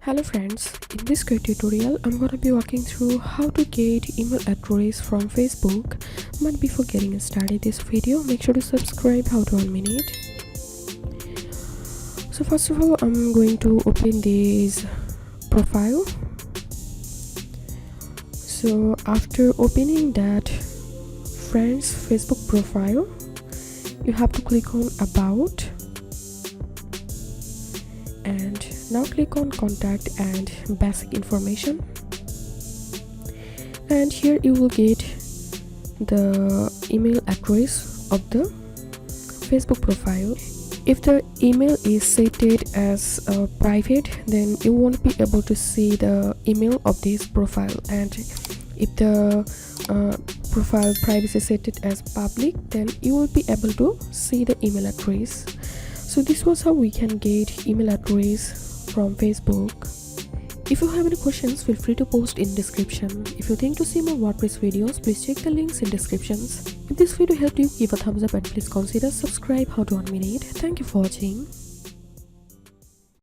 Hello friends, in this quick tutorial I'm going to be walking through how to get email address from Facebook. But before getting started this video, make sure to subscribe. How to 1 minute. So first of all, I'm going to open this profile. So after opening that friend's Facebook profile, you have to click on about and now click on contact and basic information, and here you will get the email address of the Facebook profile. If the email is set as private, then you won't be able to see the email of this profile, and if the profile privacy set as public, then you will be able to see the email address. So this was how we can get email address from Facebook. If you have any questions, feel free to post in description. If you think to see more WordPress videos, please check the links in descriptions. If this video helped you, give a thumbs up and please consider subscribe. How to 1 minute. Thank you for watching.